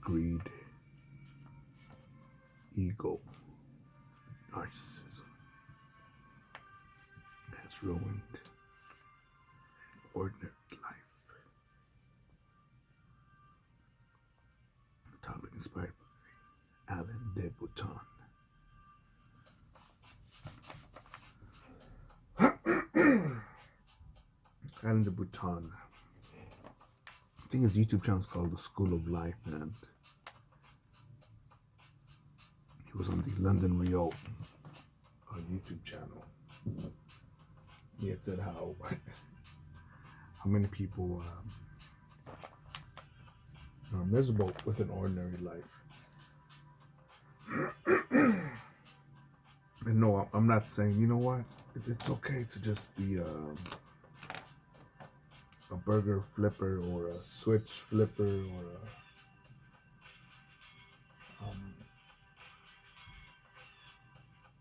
greed, ego, narcissism has ruined ordinary life. A topic inspired by Alain de Botton. Alain de Botton. I think his YouTube channel is called The School of Life, and he was on the London Rio YouTube channel. He had said how many people are miserable with an ordinary life. And no, I'm not saying, you know what, it's okay to just be a burger flipper or a switch flipper or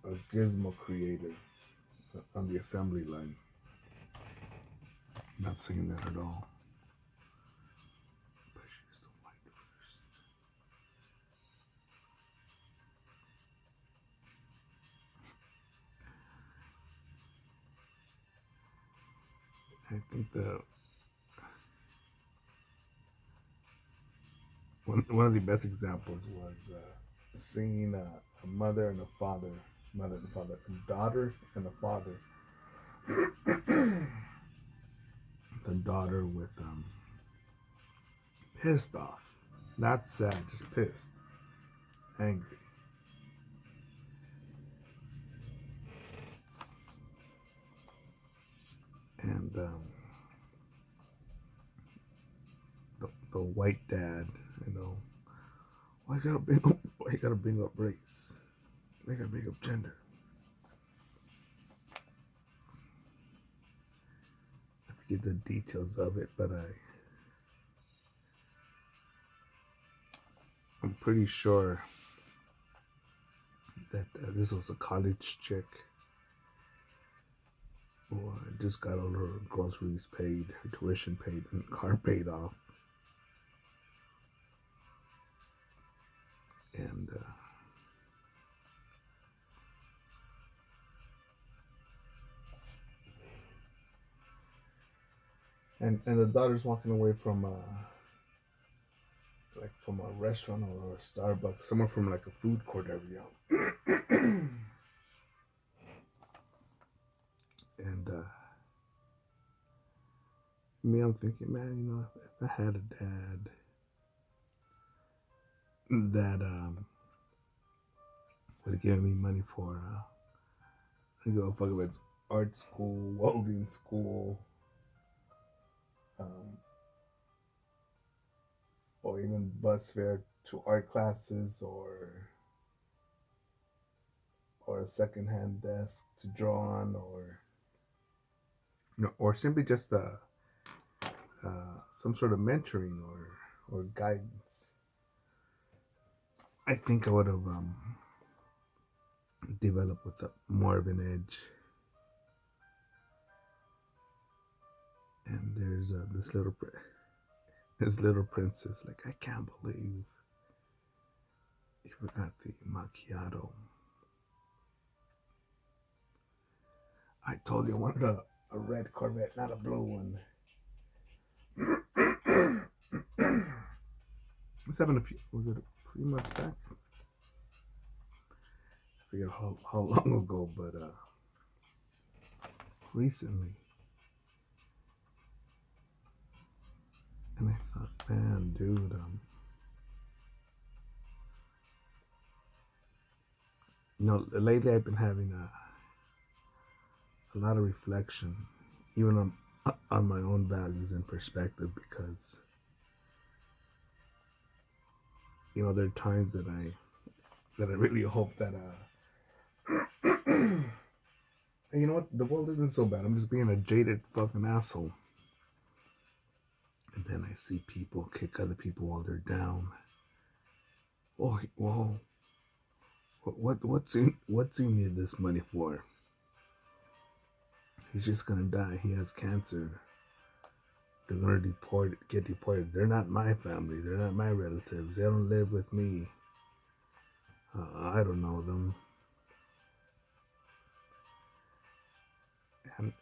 a gizmo creator on the assembly line. I'm not saying that at all. I think that one of the best examples was seeing a mother and a father, a daughter and a father. The daughter with pissed off, not sad, just pissed, angry. And the white dad, why you gotta bring up race? Why you gotta bring up gender? I forget the details of it, but I'm pretty sure that this was a college chick who just got all her groceries paid, her tuition paid, and car paid off. And the daughter's walking away from from a restaurant or a Starbucks, somewhere from like a food court area. And me, I'm thinking, man, if I had a dad that would have given me money for I go fuck if it's art school, welding school, or even bus fare to art classes, or a secondhand desk to draw on, or simply just some sort of mentoring or guidance. I think I would have developed with more of an edge. And there's this little princess, like, I can't believe you forgot the macchiato. I told you I wanted a red Corvette, not a blue one. This happened was it a few months back? I forget how long ago, but recently. And I thought, man, dude, lately I've been having a lot of reflection, even on my own values and perspective, because there are times that I really hope that hey, you know what, the world isn't so bad. I'm just being a jaded fucking asshole. And then I see people kick other people while they're down. Oh, whoa. What's he need this money for? He's just gonna die. He has cancer. they're gonna get deported. They're not my family. They're not my relatives. They don't live with me. I don't know them.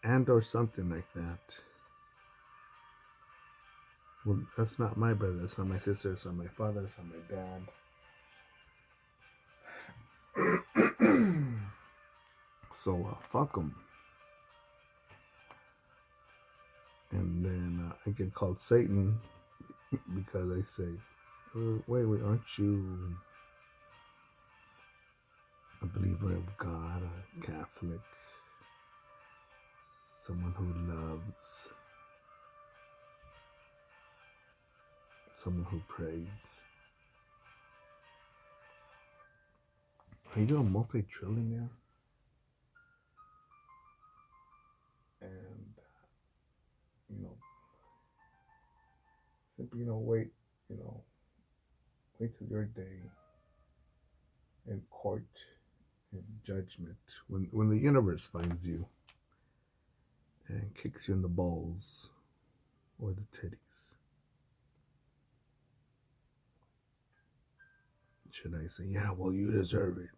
And or something like that. Well, that's not my brother. That's not my sister. That's not my father. That's not my dad. So fuck them. And then I get called Satan because I say, wait, aren't you a believer of God, a Catholic, someone who loves, someone who prays? Are you a multi-trillionaire? And, simply, wait till your day in court, in judgment, when the universe finds you and kicks you in the balls or the titties. Should I say, yeah, well, you deserve it?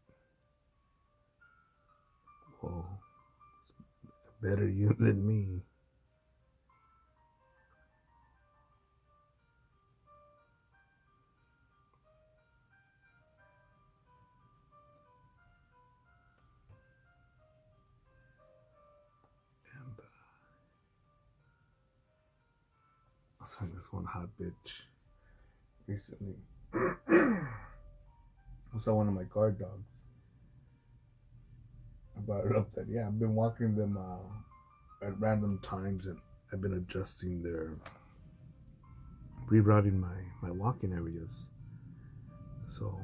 Well, better you than me. And I saw this one hot bitch recently. I saw one of my guard dogs. I brought it up that, yeah, I've been walking them at random times, and I've been adjusting rerouting my walking areas. So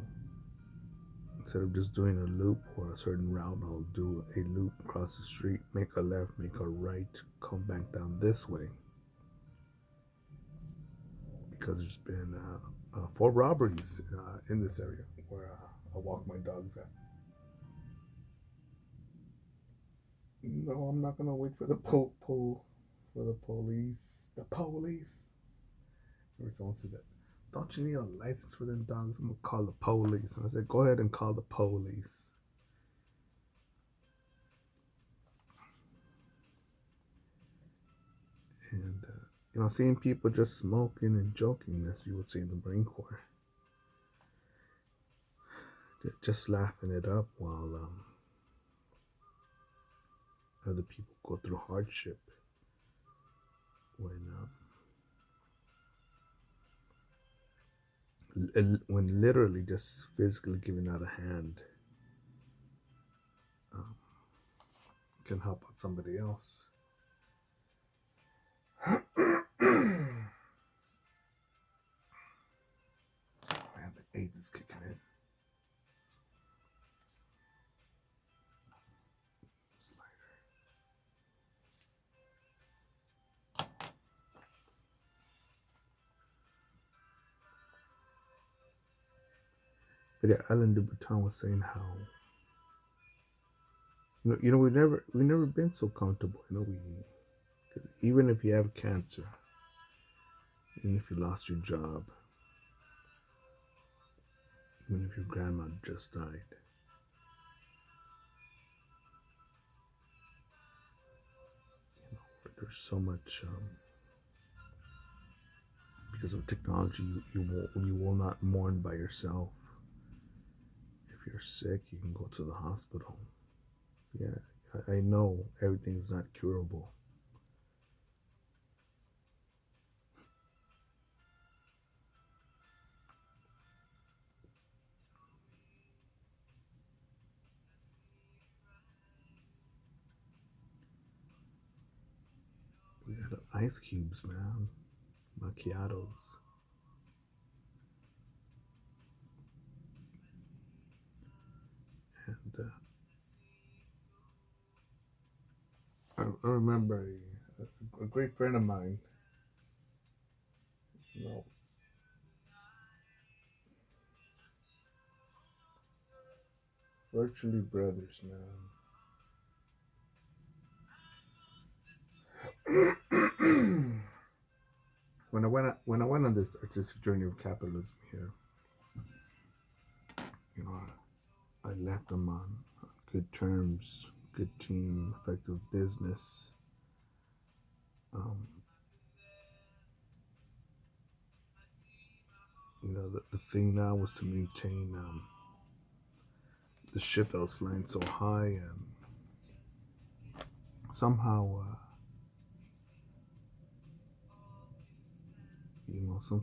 instead of just doing a loop or a certain route, I'll do a loop across the street, make a left, make a right, come back down this way. Because there's been 4 robberies in this area where I walk my dogs at. No, I'm not gonna wait for the police. The police. Or someone said that. Don't you need a license for them dogs? I'm gonna call the police. And I said, go ahead and call the police. And seeing people just smoking and joking, as you would say in the Marine Corps, just laughing it up while other people go through hardship. When literally just physically giving out a hand can help out somebody else. Man, the AIDS is kicking in. But yeah, Ellen DeBouton was saying how we've never been so comfortable. Cause even if you have cancer, even if you lost your job, even if your grandma just died, there's so much because of technology. You will not mourn by yourself. If you're sick, you can go to the hospital. Yeah, I know everything's not curable. We got ice cubes, man. Macchiatos. And I remember a great friend of mine, virtually brothers, man. when I went on this artistic journey of capitalism here, you know, I left them on good terms, good team, effective business. Um, the thing now was to maintain the ship that was flying so high, and somehow, some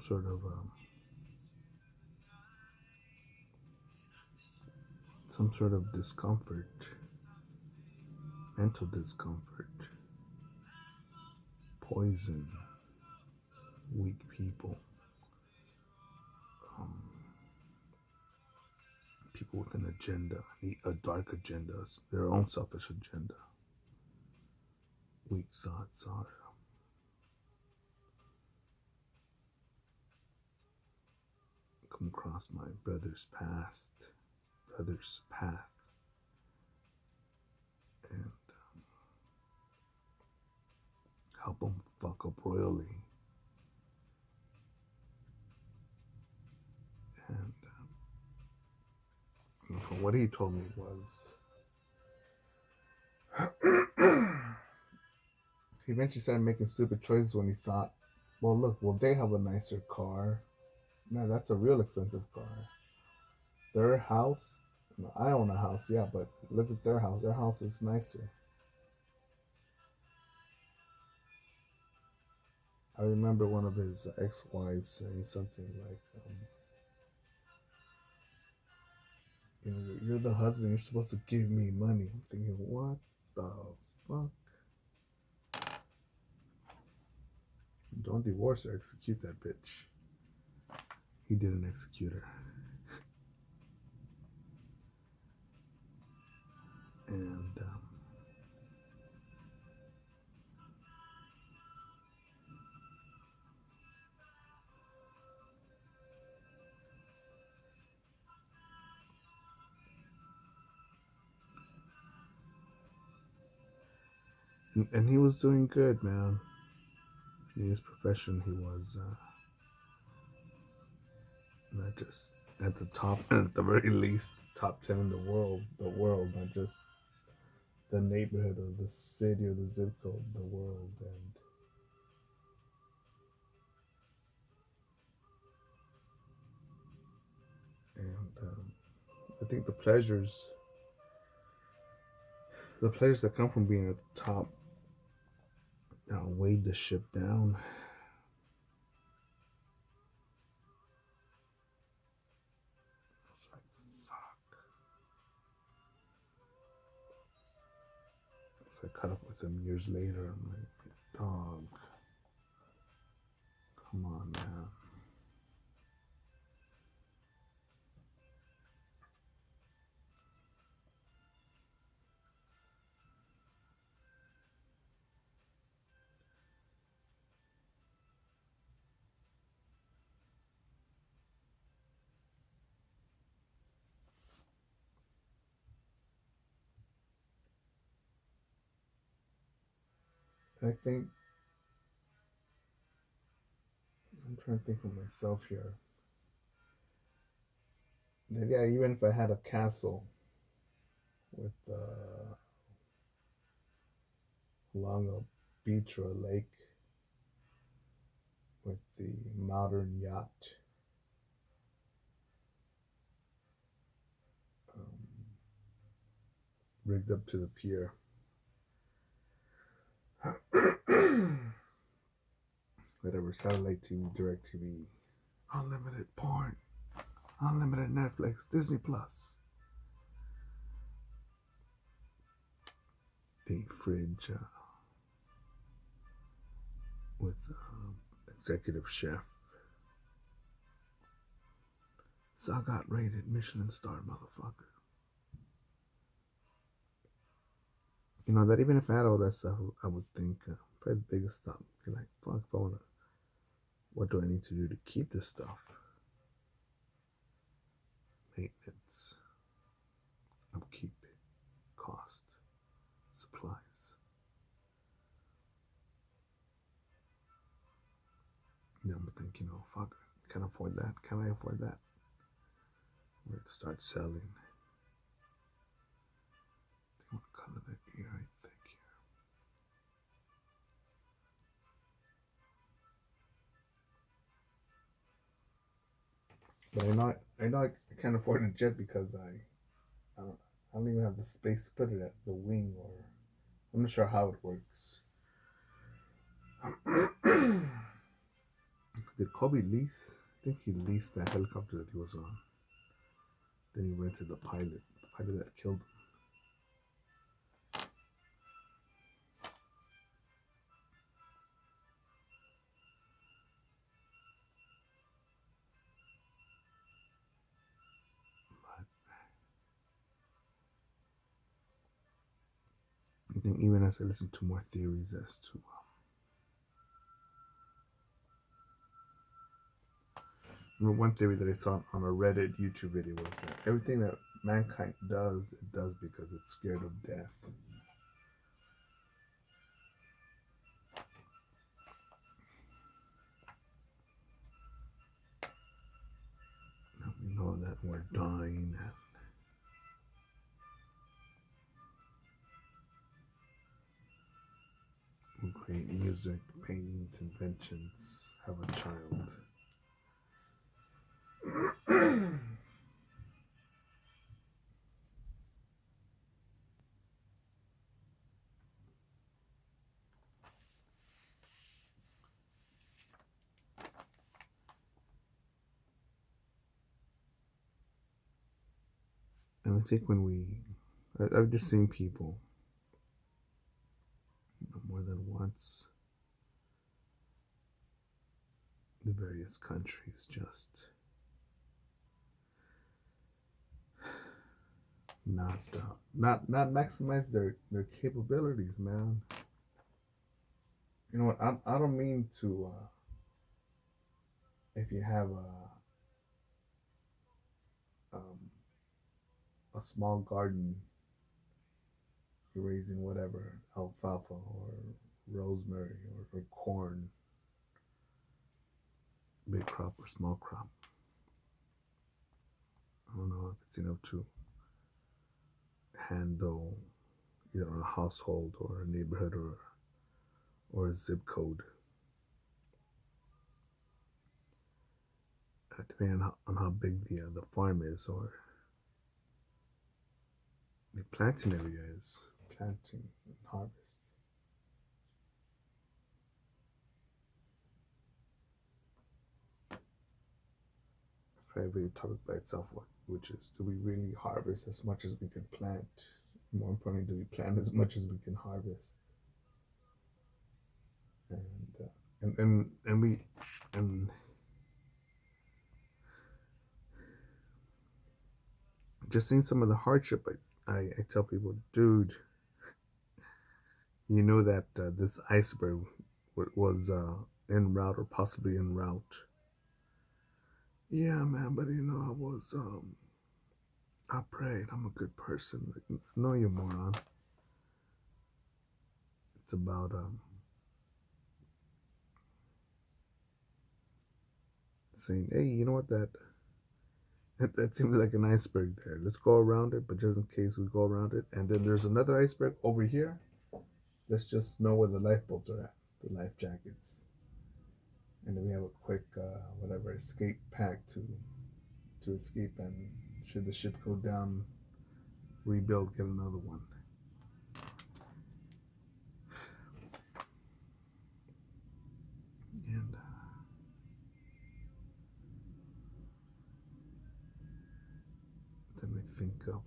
sort of discomfort, mental discomfort, poison, weak people, um, people with an agenda, a dark agenda, their own selfish agenda. Weak thoughts are come across my brother's path, and help him fuck up royally. And what he told me was, he eventually started making stupid choices when he thought, well, look, they have a nicer car. Man, that's a real expensive car. Their house, I own a house, yeah, but look at their house. Their house is nicer. I remember one of his ex-wives saying something like, you're the husband, you're supposed to give me money. I'm thinking, what the fuck? Don't divorce her, execute that bitch. He didn't execute her. And and he was doing good, man. In his profession, he was not just at the top, at the very least, top 10 in the world, not just the neighborhood or the city or the zip code, the world. And I think the pleasures that come from being at the top weighed the ship down. It's like, fuck. So I caught up with him years later. I'm like, dog, come on, man. I think I'm trying to think for myself here. That, yeah, even if I had a castle with along a beach or a lake with the modern yacht, rigged up to the pier, whatever, satellite TV, direct TV, unlimited porn, unlimited Netflix, Disney Plus, a fridge with executive chef, Sagat rated Michelin star motherfucker. That even if I had all that stuff, I would think probably the biggest stuff. Be like, fuck, if I wanna, what do I need to do to keep this stuff? Maintenance, upkeep, cost, supplies. think, fuck, can't afford that. Can I afford that? Let's start selling. What color that ear, I think here. But I know I can't afford a jet because I don't even have the space to put it at the wing, or I'm not sure how it works. Did Kobe lease? I think he leased that helicopter that he was on. Then he rented the pilot that killed him. I think even as I listen to more theories as to one theory that I saw on a Reddit YouTube video was that everything that mankind does, it does because it's scared of death. Now we know that we're dying, and we create music, paintings, inventions, have a child. And I think I've just seen people more than once, the various countries just not maximize their capabilities, man. You know what? I don't mean to. If you have a small garden, you're raising whatever alfalfa or rosemary or corn, big crop or small crop. I don't know if it's enough to handle either a household or a neighborhood or a zip code. Depending on how big the farm is or the planting area is, planting and harvest. It's probably a topic by itself, which is, do we really harvest as much as we can plant? More importantly, do we plant as much as we can harvest? And just seeing some of the hardship, I tell people, dude, you know that this iceberg was en route or possibly en route. Yeah, man, but I was I prayed. I'm a good person. Like, no, you moron. It's about saying, hey, you know what, that seems like an iceberg there. Let's go around it, but just in case we go around it, and then there's another iceberg over here. Let's just know where the lifeboats are at, the life jackets, and then we have a quick whatever escape pack to escape, and should the ship go down, rebuild, get another one. And then I think of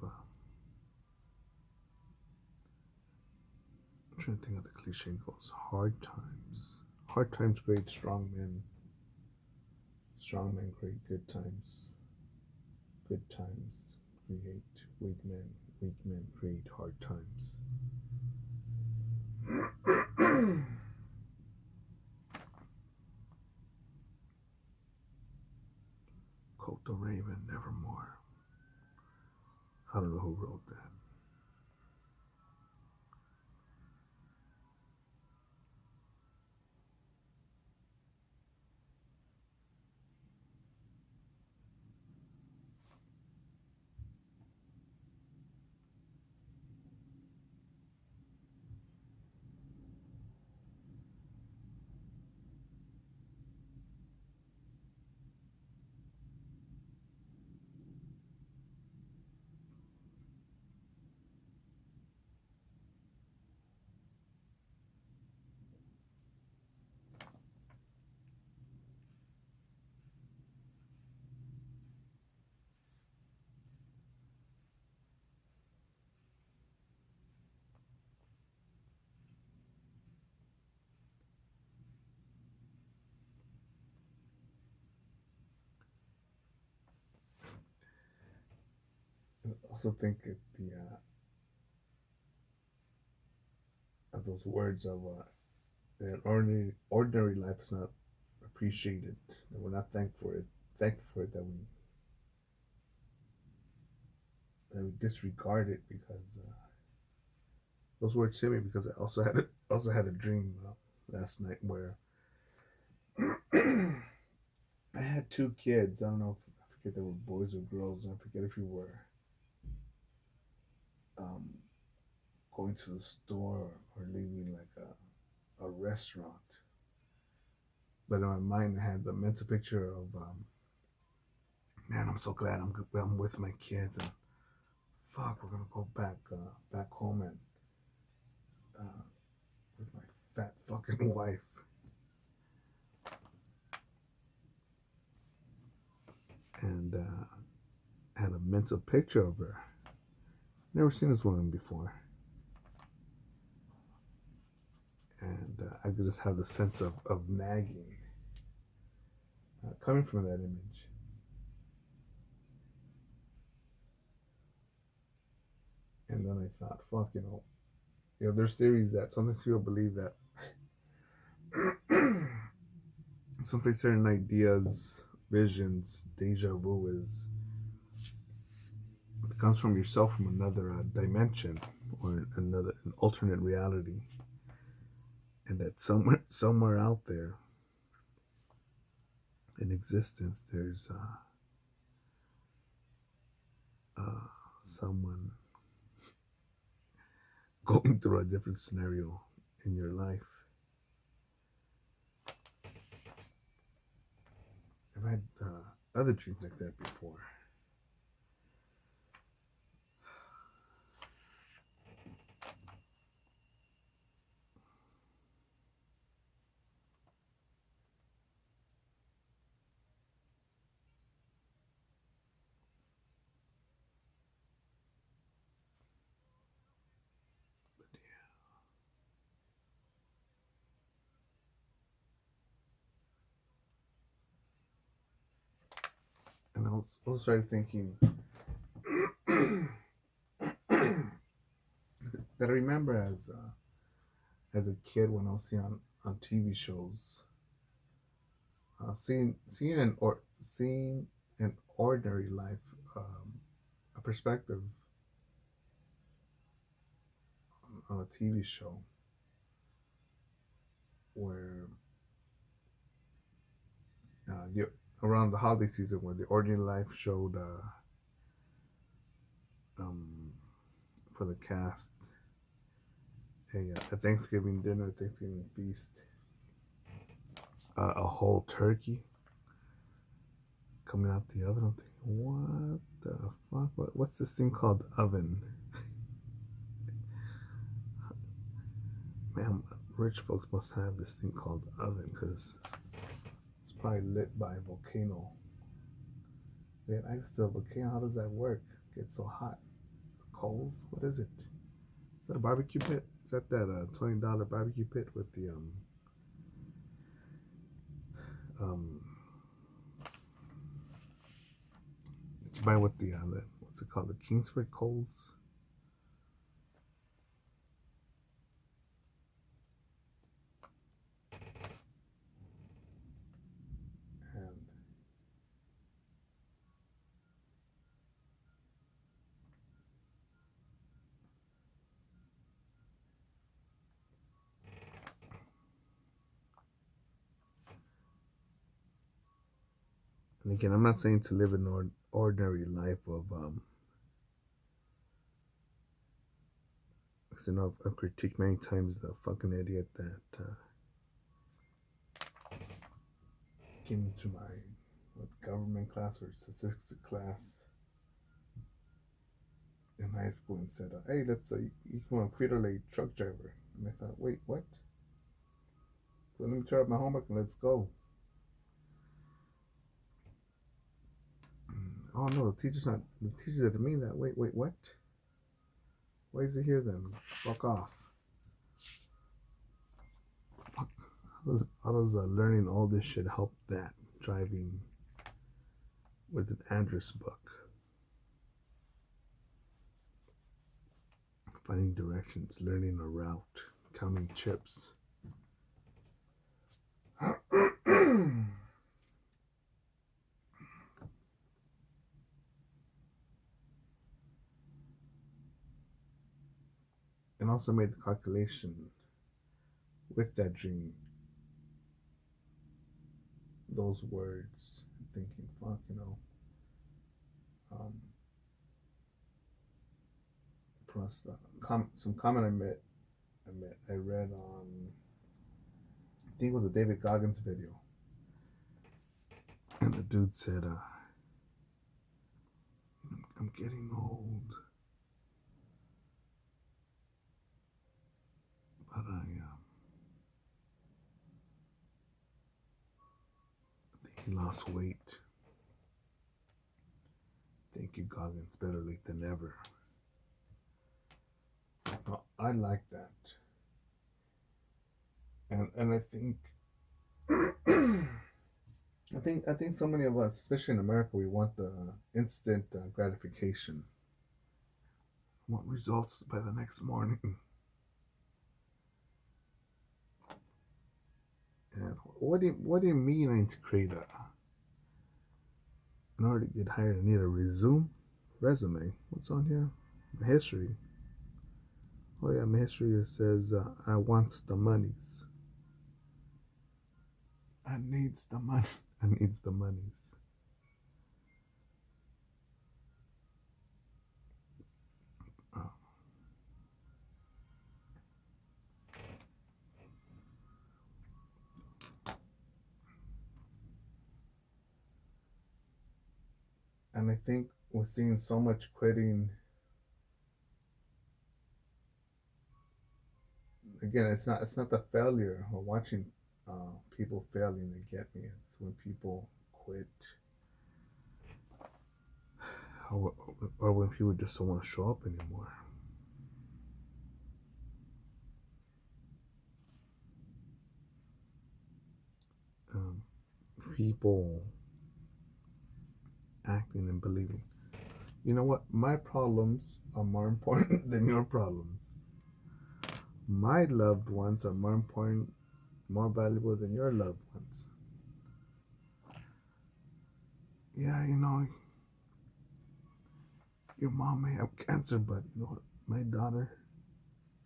I'm trying to think of the cliche goes, hard times create strong men create good times create weak men create hard times. Quote the Raven, nevermore. I don't know who wrote that. also think that those words of that ordinary life is not appreciated, that we're not thankful for it, that we disregard it because those words hit me because I also had a dream last night where I had two kids. I don't know if I forget they were boys or girls, and I forget if we were um, going to the store or leaving like a restaurant. But in my mind, I had the mental picture of, man, I'm so glad I'm with my kids, and fuck, we're gonna go back home and uh, with my fat fucking wife, and had a mental picture of her. Never seen this woman before, and I could just have the sense of nagging coming from that image. And then I thought, fuck, there's theories that sometimes people believe that sometimes certain ideas, visions, deja vu comes from yourself from another dimension or an alternate reality, and that somewhere out there in existence there's someone going through a different scenario in your life. I've had other dreams like that before. And I also started thinking that I remember as a kid when I was seeing on TV shows, seeing an ordinary life, a perspective on a TV show where the around the holiday season where the ordinary life showed um, for the cast a Thanksgiving dinner, a Thanksgiving feast, a whole turkey coming out the oven. I'm thinking, what the fuck? What's this thing called oven? Man, rich folks must have this thing called oven because it's probably lit by a volcano. Then I still volcano. How does that work? Get so hot? Coals? What is it? Is that a barbecue pit? Is that $20 barbecue pit with the um that you buy with the what's it called? The Kingsford coals? And again, I'm not saying to live an ordinary life of because I've critiqued many times the fucking idiot that came into my government class or statistics class in high school and said, "Hey, let's say you come a Frito-Lay truck driver." And I thought, wait, what? So let me turn up my homework and let's go. Oh no, the teacher didn't mean that. Wait, what? Why is it here then? Fuck off. Fuck. How does learning all this shit help that driving with an address book? finding directions, learning a route, counting chips. And also made the calculation with that dream, those words, thinking, fuck, um, plus some comment I read on, I think it was a David Goggins video, and the dude said, I'm getting old, but I think he lost weight. Thank you, Goggins. Better late than never. I like that, and I think I think so many of us, especially in America, we want the instant gratification. I want results by the next morning. And what do you mean I need to create in order to get hired? I need a resume. What's on here? My history. Oh yeah, my history. It says I wants the monies. I needs the money. I needs the monies. Oh. And I think we're seeing so much quitting. Again, it's not the failure or watching people failing that get me. It's when people quit, or when people just don't want to show up anymore. People acting and believing. You know what? My problems are more important than your problems. My loved ones are more important, more valuable than your loved ones. Yeah, your mom may have cancer, but you know what? My daughter,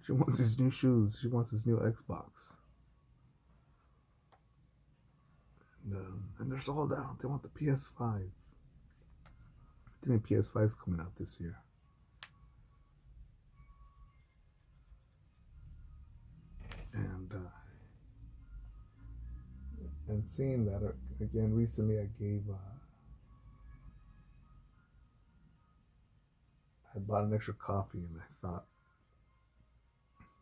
she wants these new shoes. She wants this new Xbox. And they're sold out. They want the PS5. I think the PS5 is coming out this year. And seeing that again recently, I bought an extra coffee, and I thought,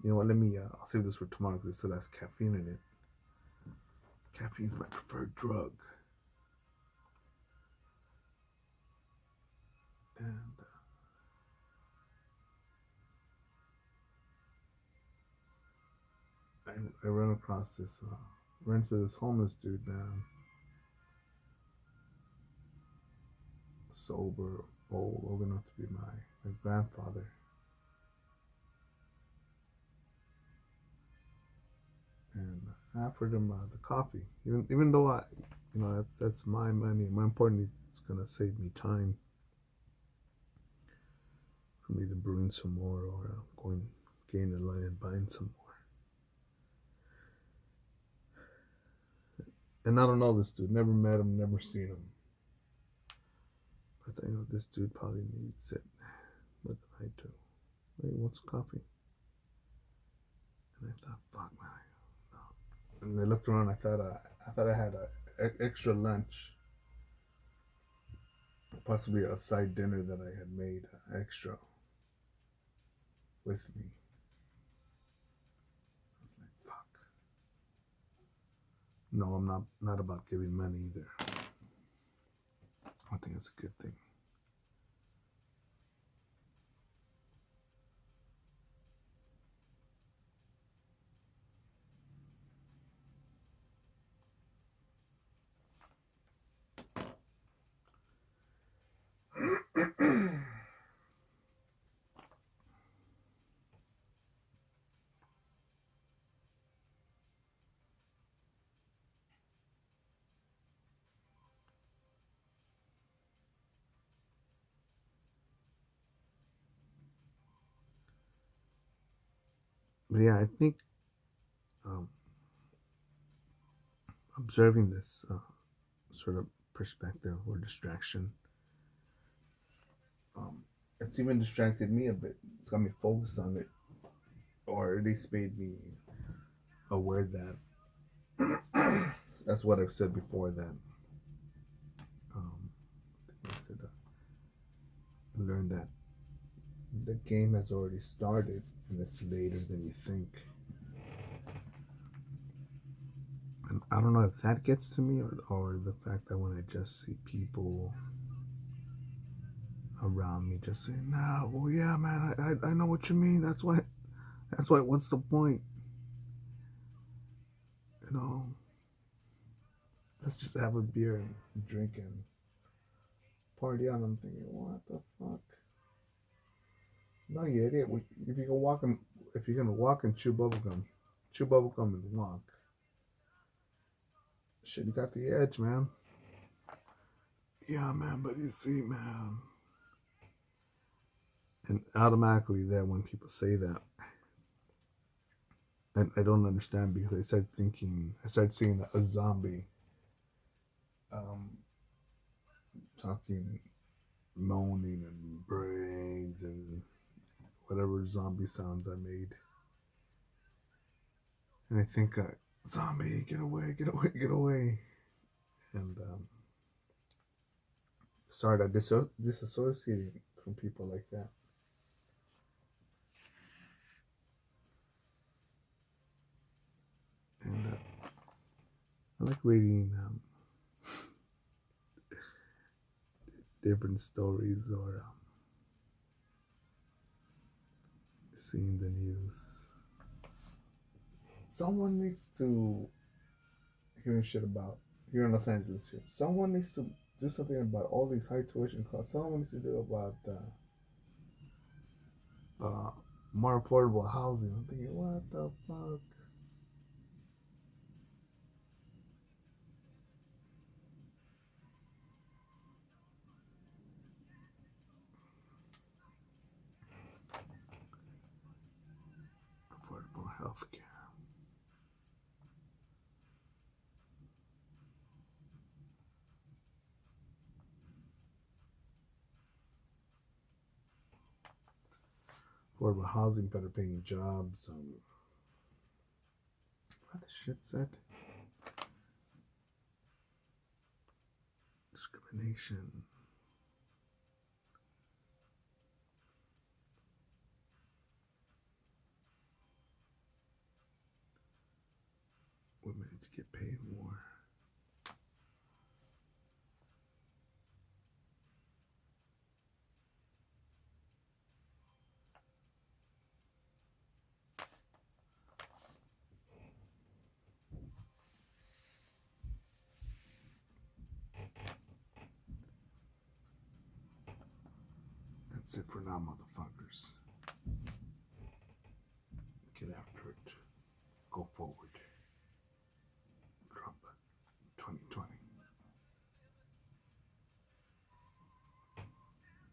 you know what? I'll save this for tomorrow because it still has caffeine in it. Caffeine's my preferred drug, and I ran into this homeless dude, man, sober, old enough to be my grandfather. And I offered him the coffee, even though that's my money. More importantly, it's gonna save me time from either brewing some more or getting in line and buying some more. And I don't know this dude, never met him, never seen him. But I think this dude probably needs it more than I do. Hey, what's coffee? And I thought, fuck, man. No. And I looked around. I thought I had an extra lunch, possibly a side dinner that I had made extra with me. I was like, fuck. No, I'm not about giving money either. I think it's a good thing. But yeah, I think um, observing this sort of perspective or distraction, um, it's even distracted me a bit. It's got me focused on it, or at least made me aware that that's what I've said before, that um, I said, learn that the game has already started and it's later than you think. And I don't know if that gets to me, or the fact that when I just see people around me just saying, "Nah, well, yeah, man, I know what you mean. That's why. What's the point? You know, let's just have a beer and drink and party on." I'm thinking, what the fuck? No, you idiot. If you can walk and if you're gonna walk and chew bubblegum and walk. Shit, you got the edge, man. Yeah, man, but you see, man. And automatically, there, when people say that, and I don't understand, because I started seeing a zombie um, talking, moaning, and brains, and whatever zombie sounds I made. And I think, zombie, get away, get away, get away. And started disassociating from people like that. And I like reading different stories, or seeing the news. Someone needs to hearing shit about here in Los Angeles here. Someone needs to do something about all these high tuition costs. Someone needs to do about uh, more affordable housing. I'm thinking, what the fuck? Affordable health care. Affordable housing, better paying jobs. What the shit said? Discrimination. Women to get paid more. That's it for now, motherfuckers.